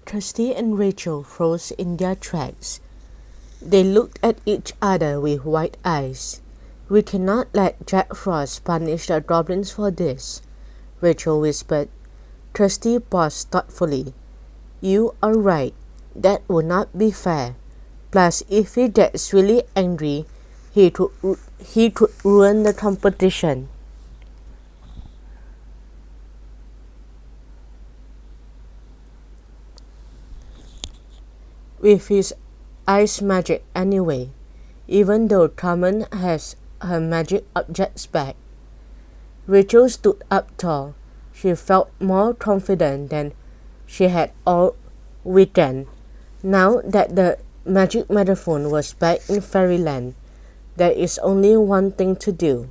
Kirsty and Rachel froze in their tracks. They looked at each other with wide eyes. "We cannot let Jack Frost punish the goblins for this," Rachel whispered. Kirsty paused thoughtfully. "You are right. That would not be fair. Plus, if he gets really angry, he could ruin the competition." With his ice magic anyway, even though Carmen has her magic objects back. Rachel stood up tall. She felt more confident than she had all weekend. Now that the magic megaphone was back in fairyland, there is only one thing to do.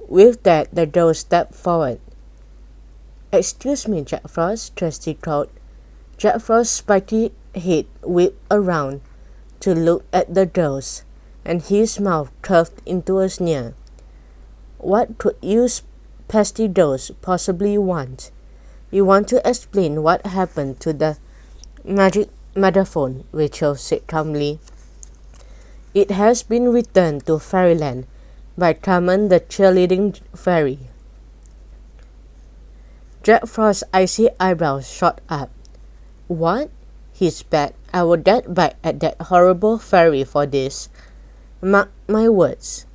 With that, the girl stepped forward. "Excuse me, Jack Frost," Kirsty called. Jack Frost's spiky head whipped around to look at the girls, and his mouth curved into a sneer. "What could you pesky girls possibly want? You want to explain what happened to the magic megaphone," Rachel said calmly. "It has been returned to fairyland by Carmen the cheerleading fairy." Jack Frost's icy eyebrows shot up. "What?" he spat. "I will get back at that horrible fairy for this. Mark my words."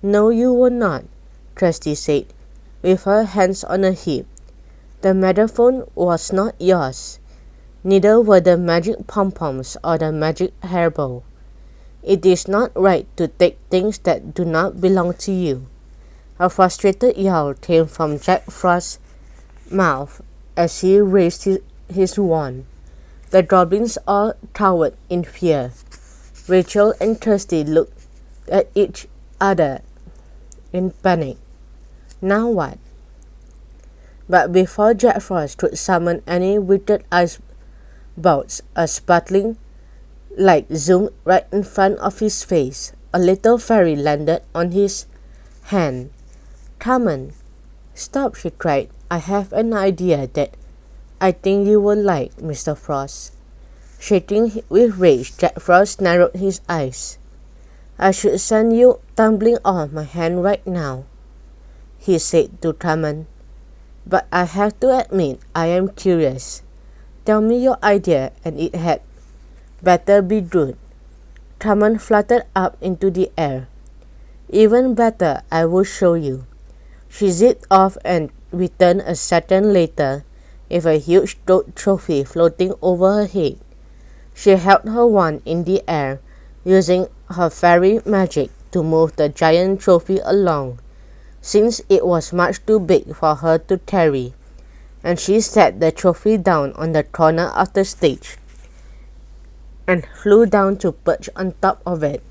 "No, you will not," Kirsty said, with her hands on her hip. "The megaphone was not yours. Neither were the magic pom-poms or the magic hairball. It is not right to take things that do not belong to you." A frustrated yell came from Jack Frost's mouth as he raised his wand. The goblins all cowered in fear. Rachel and Kirsty looked at each other in panic. Now what? But before Jack Frost could summon any wicked ice bolts, a sparkling light zoomed right in front of his face. A little fairy landed on his hand. "Carmen, stop," she cried. "I have an idea that I think you will like, Mr. Frost." Shaking with rage, Jack Frost narrowed his eyes. "I should send you tumbling off my hand right now," he said to Carmen. "But I have to admit I am curious. Tell me your idea, and it had better be good." Carmen fluttered up into the air. "Even better, I will show you." She zipped off and returned a second later with a huge gold trophy floating over her head. She held her wand in the air, using her fairy magic to move the giant trophy along, since it was much too big for her to carry, and she set the trophy down on the corner of the stage and flew down to perch on top of it.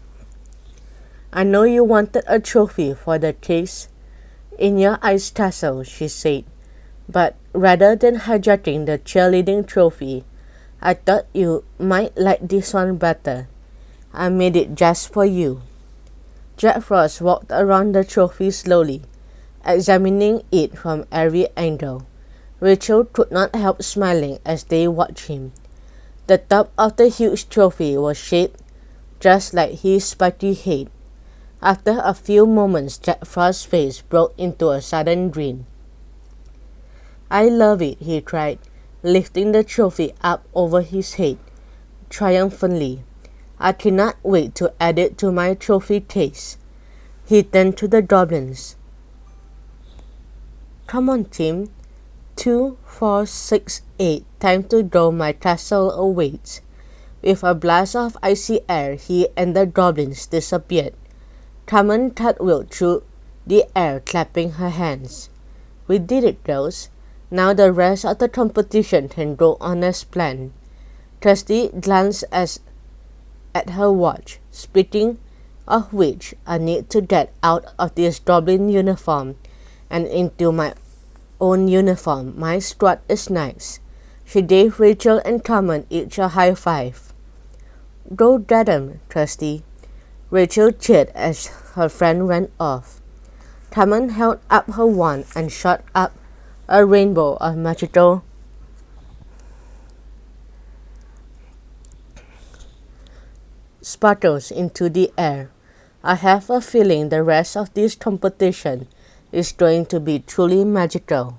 "I know you wanted a trophy for the case in your ice castle," she said, "but rather than hijacking the cheerleading trophy, I thought you might like this one better. I made it just for you." Jack Frost walked around the trophy slowly, examining it from every angle. Rachel could not help smiling as they watched him. The top of the huge trophy was shaped just like his spiky head. After a few moments, Jack Frost's face broke into a sudden grin. "I love it," he cried, lifting the trophy up over his head triumphantly. "I cannot wait to add it to my trophy case." He turned to the goblins. "Come on, team. 2, 4, 6, 8. Time to go. My castle awaits." With a blast of icy air, he and the goblins disappeared. Carmen cartwheeled through the air, clapping her hands. "We did it, girls. Now the rest of the competition can go on as planned." Kirsty glanced at her watch. "Speaking of which, I need to get out of this goblin uniform and into my own uniform. My strut is nice." She gave Rachel and Carmen each a high five. "Go get 'em, Kirsty," Rachel cheered as her friend ran off. Carmen held up her wand and shot up a rainbow of magical sputters into the air. I have a feeling the rest of this competition is going to be truly magical.